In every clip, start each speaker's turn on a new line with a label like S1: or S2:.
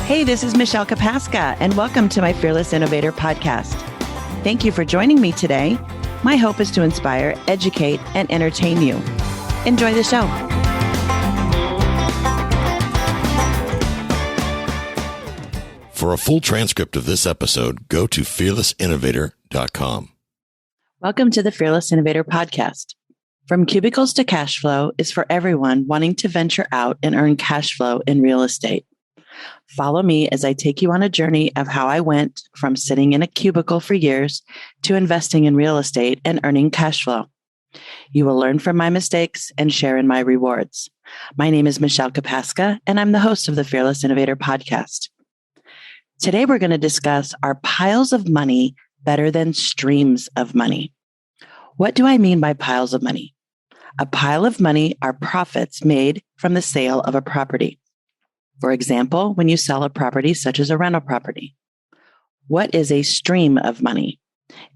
S1: Hey, this is Michelle Kapaska, and welcome to my Fearless Innovator podcast. Thank you for joining me today. My hope is to inspire, educate, and entertain you. Enjoy the show.
S2: For a full transcript of this episode, go to fearlessinnovator.com.
S1: Welcome to the Fearless Innovator podcast. From cubicles to cash flow is for everyone wanting to venture out and earn cash flow in real estate. Follow me as I take you on a journey of how I went from sitting in a cubicle for years to investing in real estate and earning cash flow. You will learn from my mistakes and share in my rewards. My name is Michelle Kapaska, and I'm the host of the Fearless Innovator podcast. Today, we're going to discuss, are piles of money better than streams of money? What do I mean by piles of money? A pile of money are profits made from the sale of a property. For example, when you sell a property such as a rental property. What is a stream of money?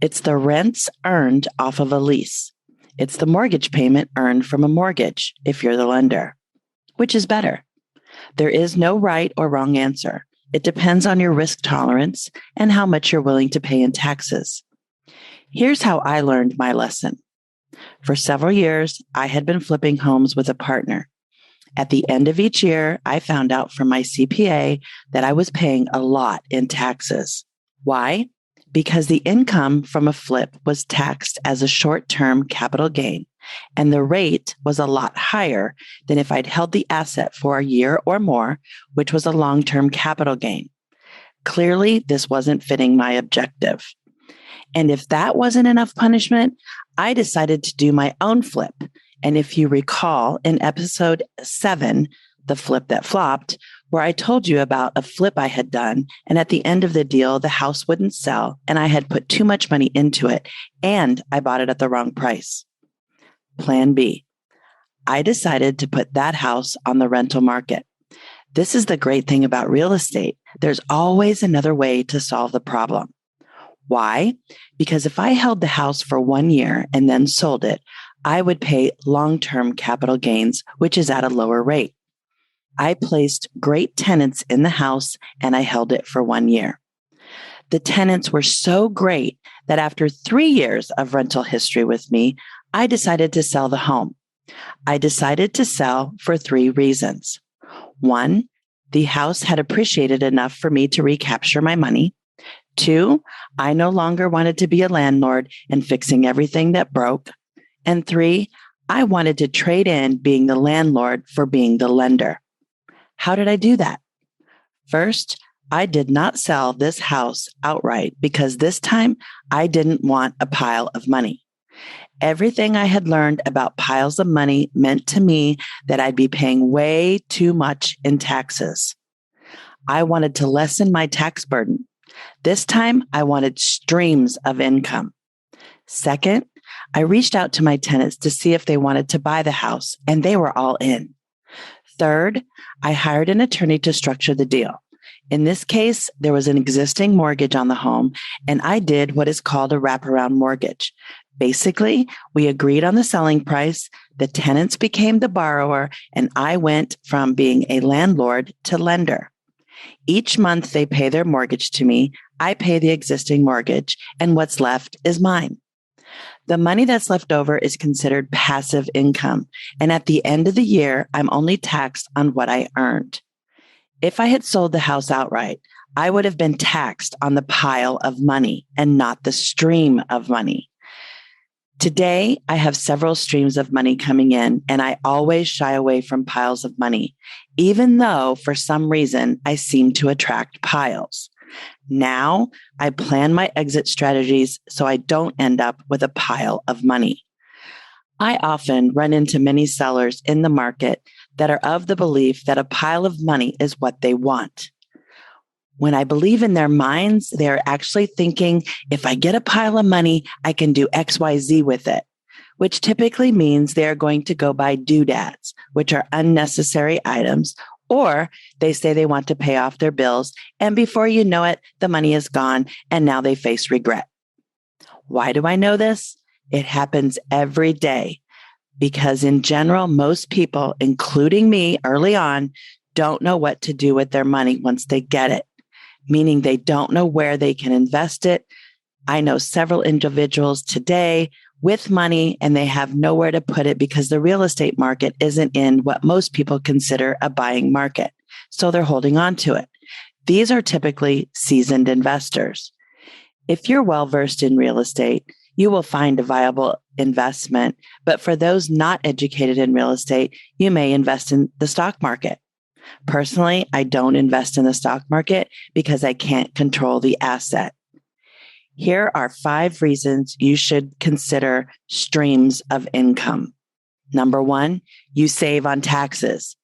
S1: It's the rents earned off of a lease. It's the mortgage payment earned from a mortgage if you're the lender. Which is better? There is no right or wrong answer. It depends on your risk tolerance and how much you're willing to pay in taxes. Here's how I learned my lesson. For several years, I had been flipping homes with a partner. At the end of each year, I found out from my CPA that I was paying a lot in taxes. Why? Because the income from a flip was taxed as a short-term capital gain, and the rate was a lot higher than if I'd held the asset for a year or more, which was a long-term capital gain. Clearly, this wasn't fitting my objective. And if that wasn't enough punishment, I decided to do my own flip. And if you recall in episode 7, The Flip That Flopped, where I told you about a flip I had done, and at the end of the deal, the house wouldn't sell, and I had put too much money into it, and I bought it at the wrong price. Plan B. I decided to put that house on the rental market. This is the great thing about real estate. There's always another way to solve the problem. Why? Because if I held the house for 1 year and then sold it, I would pay long-term capital gains, which is at a lower rate. I placed great tenants in the house and I held it for 1 year. The tenants were so great that after 3 years of rental history with me, I decided to sell the home. I decided to sell for 3 reasons. 1, the house had appreciated enough for me to recapture my money. 2, I no longer wanted to be a landlord and fixing everything that broke. And 3, I wanted to trade in being the landlord for being the lender. How did I do that? First, I did not sell this house outright because this time I didn't want a pile of money. Everything I had learned about piles of money meant to me that I'd be paying way too much in taxes. I wanted to lessen my tax burden. This time, I wanted streams of income. Second, I reached out to my tenants to see if they wanted to buy the house, and they were all in. Third, I hired an attorney to structure the deal. In this case, there was an existing mortgage on the home, and I did what is called a wraparound mortgage. Basically, we agreed on the selling price, the tenants became the borrower, and I went from being a landlord to lender. Each month they pay their mortgage to me, I pay the existing mortgage, and what's left is mine. The money that's left over is considered passive income, and at the end of the year, I'm only taxed on what I earned. If I had sold the house outright, I would have been taxed on the pile of money and not the stream of money. Today, I have several streams of money coming in, and I always shy away from piles of money, even though for some reason I seem to attract piles. Now, I plan my exit strategies so I don't end up with a pile of money. I often run into many sellers in the market that are of the belief that a pile of money is what they want. When I believe in their minds, they're actually thinking, if I get a pile of money, I can do XYZ with it, which typically means they're going to go buy doodads, which are unnecessary items, or they say they want to pay off their bills, and before you know it, the money is gone, and now they face regret. Why do I know this? It happens every day because in general, most people, including me early on, don't know what to do with their money once they get it, meaning they don't know where they can invest it. I know several individuals today with money and they have nowhere to put it because the real estate market isn't in what most people consider a buying market. So they're holding on to it. These are typically seasoned investors. If you're well-versed in real estate, you will find a viable investment. But for those not educated in real estate, you may invest in the stock market. Personally, I don't invest in the stock market because I can't control the asset. Here are 5 reasons you should consider streams of income. Number 1, you save on taxes.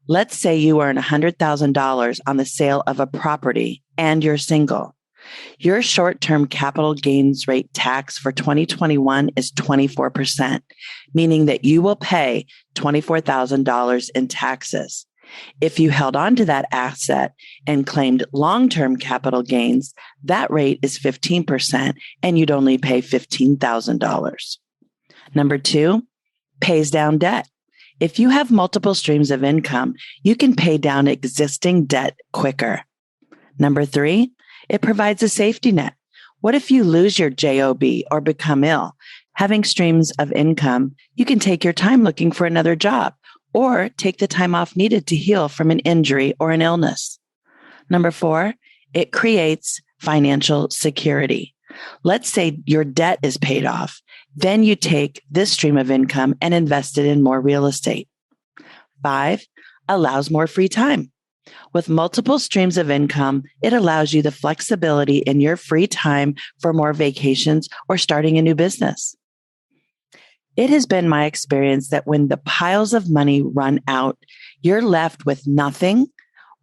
S1: Let's say you earn $100,000 on the sale of a property and you're single. Your short-term capital gains rate tax for 2021 is 24%, meaning that you will pay $24,000 in taxes. If you held on to that asset and claimed long-term capital gains, that rate is 15% and you'd only pay $15,000. Number 2, pays down debt. If you have multiple streams of income, you can pay down existing debt quicker. Number 3, it provides a safety net. What if you lose your job or become ill? Having streams of income, you can take your time looking for another job or take the time off needed to heal from an injury or an illness. Number 4, it creates financial security. Let's say your debt is paid off. Then you take this stream of income and invest it in more real estate. 5, allows more free time. With multiple streams of income, it allows you the flexibility in your free time for more vacations or starting a new business. It has been my experience that when the piles of money run out, you're left with nothing,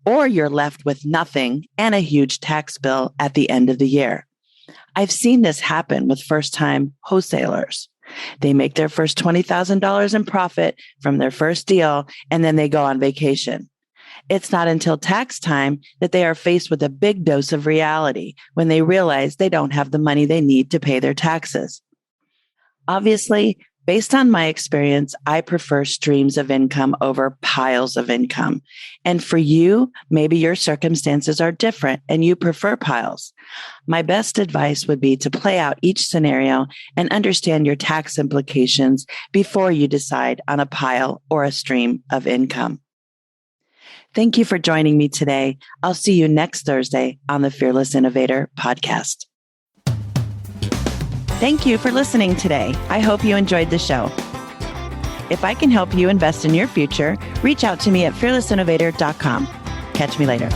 S1: or you're left with nothing and a huge tax bill at the end of the year. I've seen this happen with first-time wholesalers. They make their first $20,000 in profit from their first deal, and then they go on vacation. It's not until tax time that they are faced with a big dose of reality when they realize they don't have the money they need to pay their taxes. Obviously, based on my experience, I prefer streams of income over piles of income. And for you, maybe your circumstances are different and you prefer piles. My best advice would be to play out each scenario and understand your tax implications before you decide on a pile or a stream of income. Thank you for joining me today. I'll see you next Thursday on the Fearless Innovator podcast. Thank you for listening today. I hope you enjoyed the show. If I can help you invest in your future, reach out to me at fearlessinnovator.com. Catch me later.